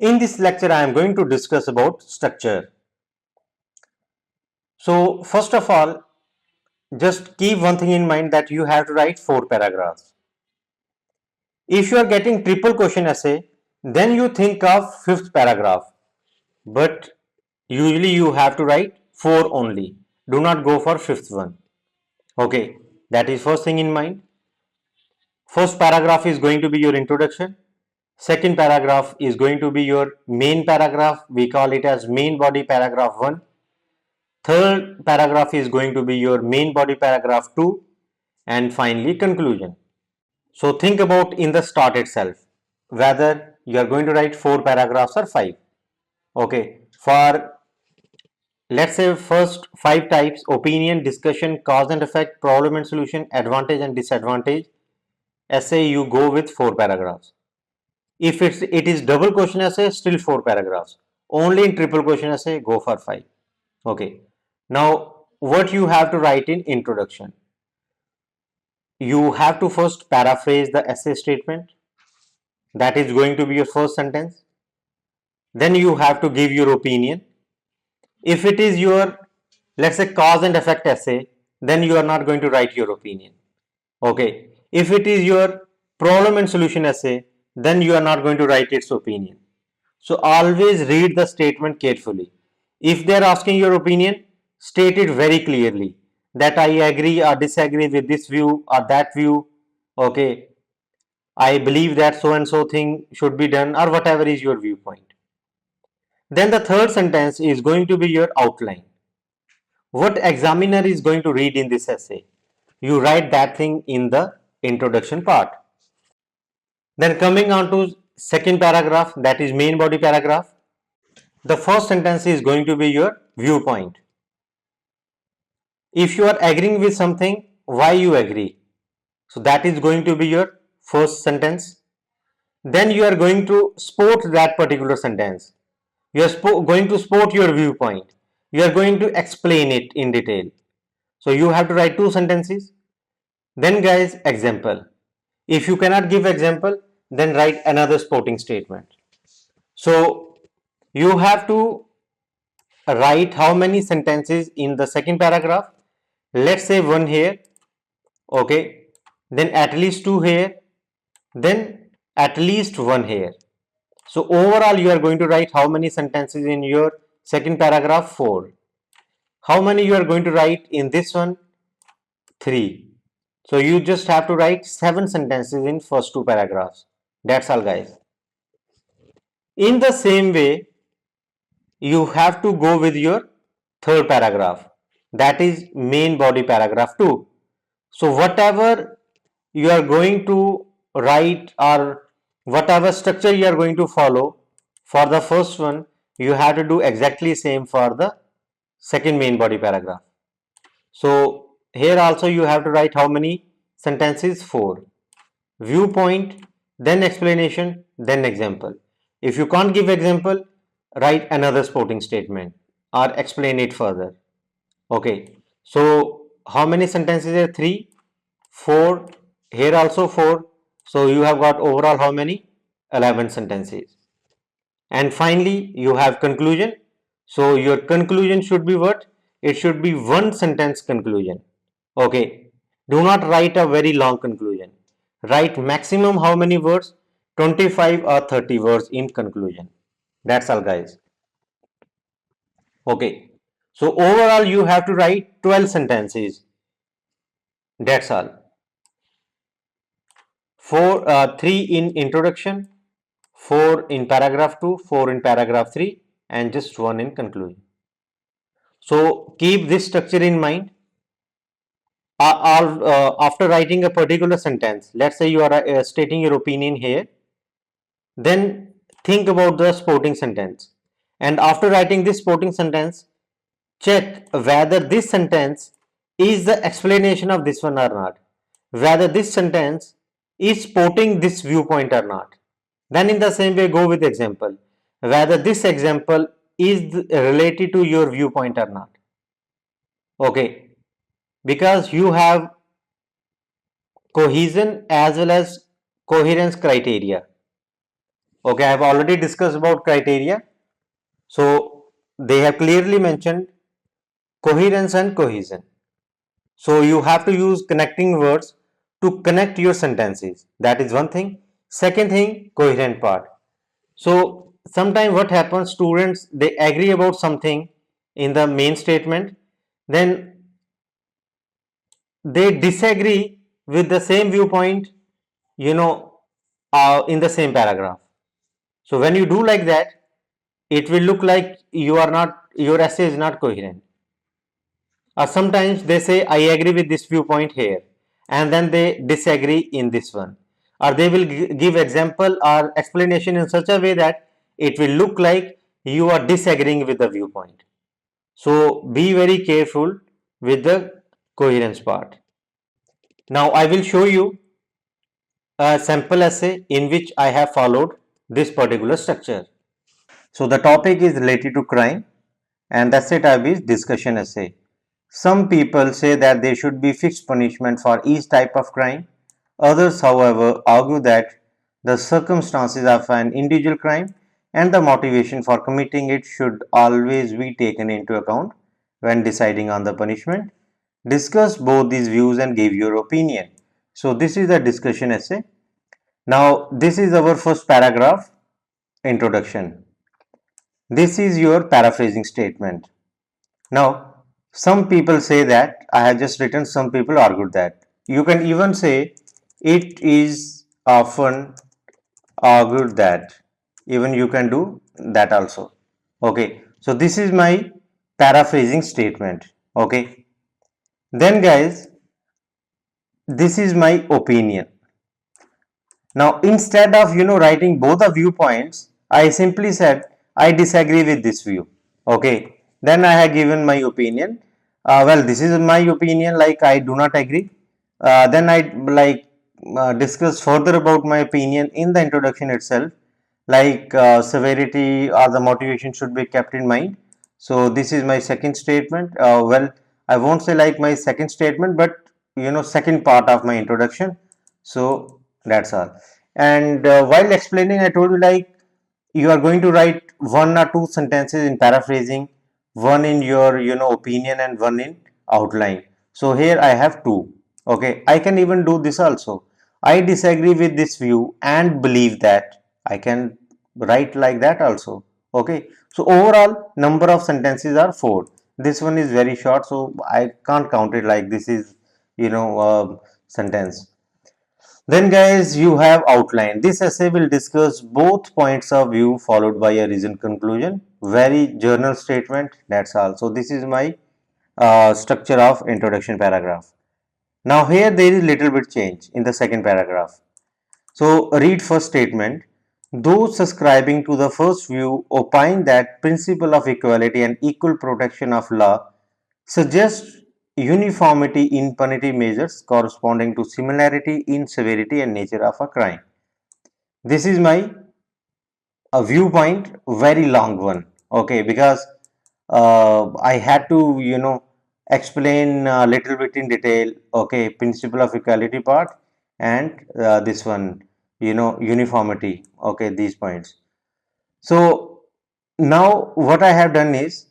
In this lecture, I am going to discuss about structure. So, first of all, just keep one thing in mind that you have to write 4 paragraphs. If you are getting triple question essay, then you think of 5th paragraph. But usually you have to write 4 only. Do not go for 5th one. Okay, that is first thing in mind. First paragraph is going to be your introduction. Second paragraph is going to be your main paragraph. We call it as main body paragraph 1. Third paragraph is going to be your main body paragraph 2, and finally conclusion. So think about in the start itself whether you are going to write 4 paragraphs or 5. Okay, for let's say first 5 types: opinion, discussion, cause and effect, problem and solution, advantage and disadvantage essay, you go with 4 paragraphs. If it is double question essay, still 4 paragraphs. Only in triple question essay, go for 5. Okay, now what you have to write in introduction: you have to first paraphrase the essay statement. That is going to be your first sentence. Then you have to give your opinion. If it is your, let's say, cause and effect essay, then you are not going to write your opinion. Okay, if it is your problem and solution essay, then you are not going to write its opinion. So always read the statement carefully. If they are asking your opinion, state it very clearly that I agree or disagree with this view or that view. Okay, I believe that so and so thing should be done, or whatever is your viewpoint. Then the third sentence is going to be your outline. What examiner is going to read in this essay? You write that thing in the introduction part. Then coming on to second paragraph, that is main body paragraph. The first sentence is going to be your viewpoint. If you are agreeing with something, why you agree? So that is going to be your first sentence. Then you are going to support that particular sentence. You are going to support your viewpoint. You are going to explain it in detail. So you have to write 2 sentences. Then guys, example. If you cannot give example, then write another supporting statement. So you have to write how many sentences in the second paragraph. Let's say 1 here. Okay, then at least 2 here, then at least 1 here. So overall you are going to write how many sentences in your second paragraph? 4. How many you are going to write in this one? 3. So you just have to write 7 sentences in first 2 paragraphs. That's all guys. In the same way, you have to go with your third paragraph, that is main body paragraph 2. So whatever you are going to write or whatever structure you are going to follow for the first one, you have to do exactly same for the second main body paragraph. So here also you have to write how many sentences? 4. Viewpoint, then explanation, then example. If you can't give example, write another supporting statement or explain it further. Okay, so how many sentences are? 3, 4, here also 4. So you have got overall how many? 11 sentences. And finally you have conclusion. So your conclusion should be what? It should be 1 sentence conclusion. Okay, do not write a very long conclusion. Write maximum how many words? 25 or 30 words in conclusion. That's all guys. Okay, so overall you have to write 12 sentences. That's all. 3 in introduction, 4 in paragraph 2, 4 in paragraph 3, and just 1 in conclusion. So keep this structure in mind. After writing a particular sentence, let's say you are stating your opinion here, then think about the supporting sentence, and after writing this supporting sentence, check whether this sentence is the explanation of this one or not, whether this sentence is supporting this viewpoint or not. Then in the same way go with example, whether this example is related to your viewpoint or not. Okay, because you have cohesion as well as coherence criteria. Okay, I have already discussed about criteria. So they have clearly mentioned coherence and cohesion. So you have to use connecting words to connect your sentences. That is one thing. Second thing, coherent part. So sometimes what happens, students they agree about something in the main statement, then they disagree with the same viewpoint, you know, in the same paragraph. So when you do like that, it will look like your essay is not coherent. Or sometimes they say I agree with this viewpoint here, and then they disagree in this one, or they will give example or explanation in such a way that it will look like you are disagreeing with the viewpoint. So be very careful with the coherence part. Now I will show you a sample essay in which I have followed this particular structure. So the topic is related to crime, and the essay type is discussion essay. Some people say that there should be fixed punishment for each type of crime. Others, however, argue that the circumstances of an individual crime and the motivation for committing it should always be taken into account when deciding on the punishment. Discuss both these views and give your opinion. So this is the discussion essay. Now this is our first paragraph, introduction. This is your paraphrasing statement. Now, some people say that I have just written, some people argued that. You can even say it is often argued that. Even you can do that also. Okay, so this is my paraphrasing statement. Okay, then guys, this is my opinion. Now, instead of writing both the viewpoints, I simply said I disagree with this view. Okay, then I have given my opinion. Well, this is my opinion. Like I do not agree. Then I discuss further about my opinion in the introduction itself. Like severity or the motivation should be kept in mind. So this is my second statement. Well, I won't say like my second statement, but second part of my introduction. So that's all. And while explaining, I told you like you are going to write one or two sentences in paraphrasing, one in your opinion and one in outline. So here I have two. Okay, I can even do this also. I disagree with this view and believe that. I can write like that also. Okay, so overall number of sentences are four. This one is very short, so I can't count it like this is sentence. Then guys, you have outline. This essay will discuss both points of view followed by a reasoned conclusion. Very journal statement, that's all. So this is my structure of introduction paragraph. Now here there is little bit change in the second paragraph. So read first statement. Those subscribing to the first view opine that principle of equality and equal protection of law suggests uniformity in punitive measures corresponding to similarity in severity and nature of a crime. This is my a viewpoint, very long one. Okay, because I had to explain a little bit in detail. Okay, principle of equality part and this one uniformity. Okay, these points. So now what I have done is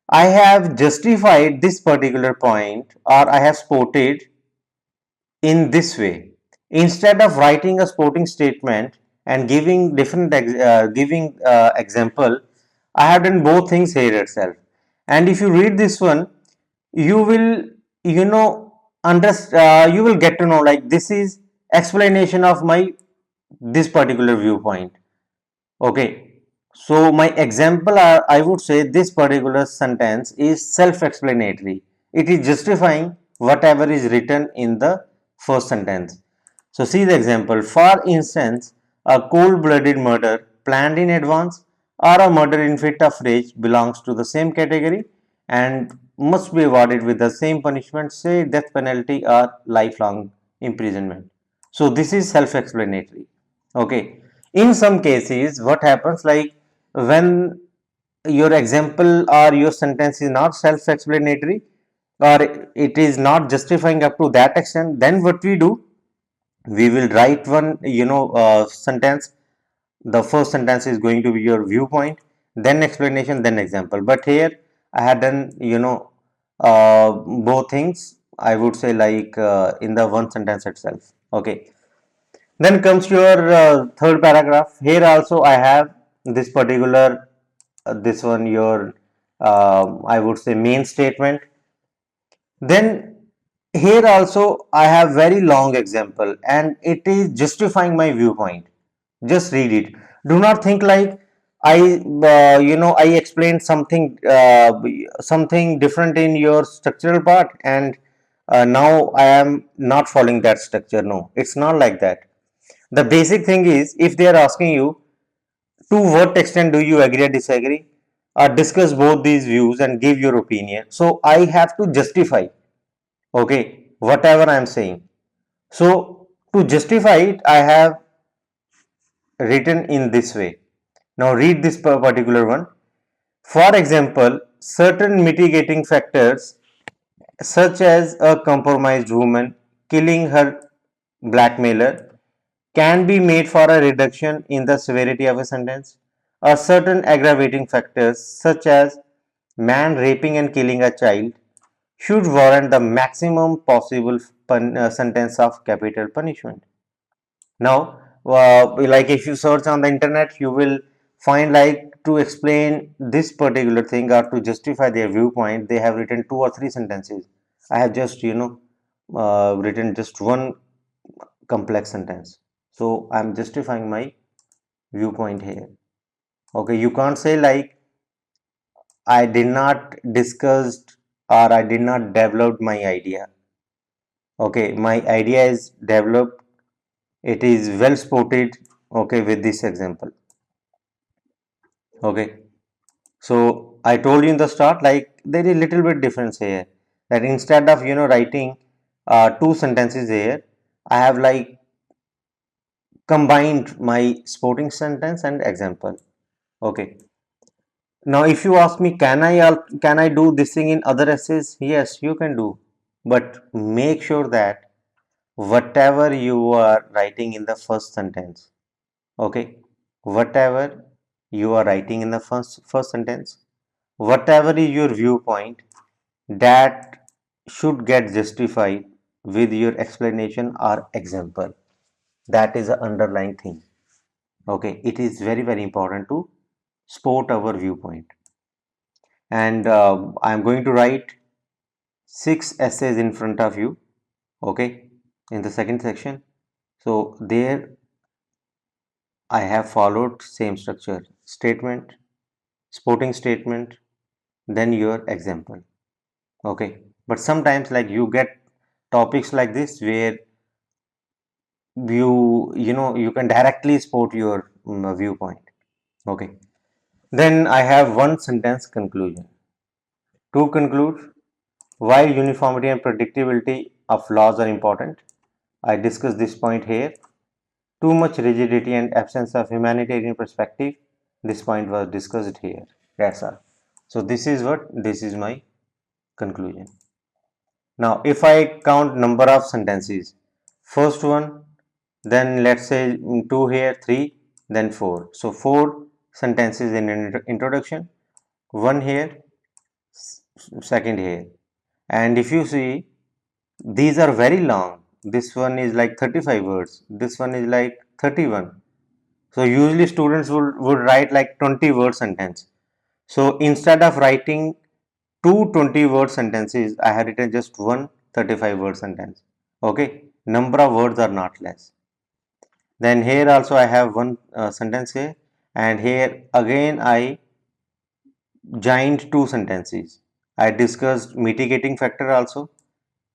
I have justified this particular point, or I have spotted in this way. Instead of writing a sporting statement and giving different example, I have done both things here itself. And if you read this one, you will understand. You will get to know like this is explanation of my this particular viewpoint. Okay, so my example are, I would say this particular sentence is self-explanatory. It is justifying whatever is written in the first sentence. So see the example. For instance, a cold-blooded murder planned in advance or a murder in fit of rage belongs to the same category and must be awarded with the same punishment, say death penalty or lifelong imprisonment. So this is self-explanatory. Okay, in some cases what happens like when your example or your sentence is not self-explanatory or it is not justifying up to that extent, then what we do, we will write one sentence the first sentence is going to be your viewpoint, then explanation, then example. But here I had done, both things, I would say, like in the one sentence itself. Okay. Then comes your third paragraph. Here also I have this particular, this one, your, I would say, main statement. Then here also I have very long example and it is justifying my viewpoint. Just read it. Do not think like I explained something different in your structural part, and now I am not following that structure. No, it's not like that. The basic thing is, if they are asking you to what extent do you agree or disagree, discuss both these views and give your opinion. So I have to justify, okay, whatever I am saying. So to justify it, I have written in this way. Now read this particular one. For example, certain mitigating factors such as a compromised woman killing her blackmailer can be made for a reduction in the severity of a sentence, or certain aggravating factors such as man raping and killing a child should warrant the maximum possible sentence of capital punishment. Now, like if you search on the internet, you will find like to explain this particular thing or to justify their viewpoint, they have written two or three sentences. I have just, written just one complex sentence. So I'm justifying my viewpoint here. Okay, you can't say like I did not discussed or I did not develop my idea. Okay, my idea is developed, it is well spotted, okay, with this example. Okay, so I told you in the start, like there is little bit difference here, that instead of writing two sentences here, I have like combined my sporting sentence and example. Okay, now if you ask me, can I do this thing in other essays? Yes, you can do, but make sure that whatever you are writing in the first sentence, okay, whatever you are writing in the first sentence, whatever is your viewpoint, that should get justified with your explanation or example. That is the underlying thing. Okay, it is very very important to sport our viewpoint. And I'm going to write 6 essays in front of you, okay, in the second section. So there I have followed same structure: statement, sporting statement, then your example. Okay, but sometimes like you get topics like this where you can directly sport your viewpoint. Okay, then I have one sentence conclusion. To conclude, while uniformity and predictability of laws are important, I discuss this point here. Too much rigidity and absence of humanitarian perspective, this point was discussed here. That's all. So this is my conclusion. Now if I count number of sentences, first one, then let's say 2 here, 3, then 4. So 4 sentences in introduction, 1 here, second here. And if you see, these are very long. This one is like 35 words, this one is like 31. So usually students would write like 20 word sentence. So instead of writing two 20-word sentences, I have written just one 35-word sentence. Okay, number of words are not less. Then here also I have one sentence here, and here again I joined two sentences. I discussed mitigating factor also,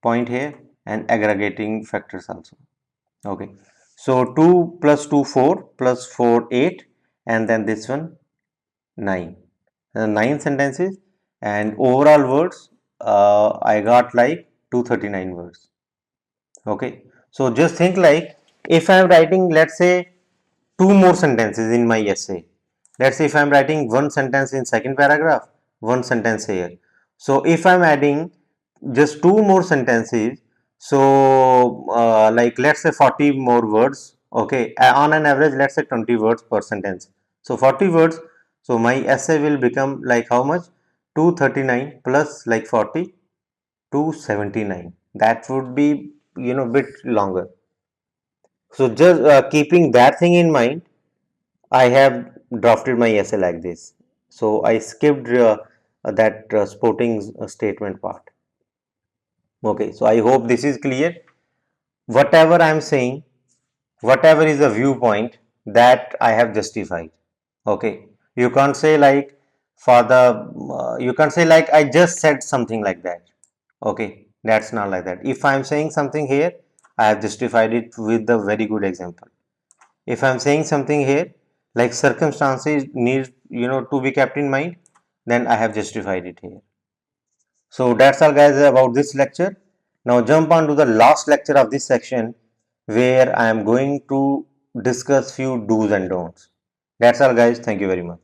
point here, and aggregating factors also. Okay, so 2 plus 2 4 plus 4 8, and then this one 9. 9 sentences, and overall words I got like 239 words. Okay, so just think like if I am writing, let's say, two more sentences in my essay. Let's say if I am writing one sentence in second paragraph, one sentence here. So if I am adding just two more sentences, so like let's say 40 more words Okay, on an average, let's say 20 words per sentence. So 40 words. So my essay will become like how much? 239 plus like 40, 279. That would be, bit longer. So just keeping that thing in mind, I have drafted my essay like this. So I skipped that sporting statement part. Okay, so I hope this is clear. Whatever I am saying, whatever is the viewpoint, that I have justified. Okay, you can't say like you can't say like I just said something like that. Okay, that's not like that. If I am saying something here, I have justified it with a very good example. If I am saying something here like circumstances need to be kept in mind, then I have justified it here. So that's all guys about this lecture. Now jump on to the last lecture of this section, where I am going to discuss few do's and don'ts. That's all guys. Thank you very much.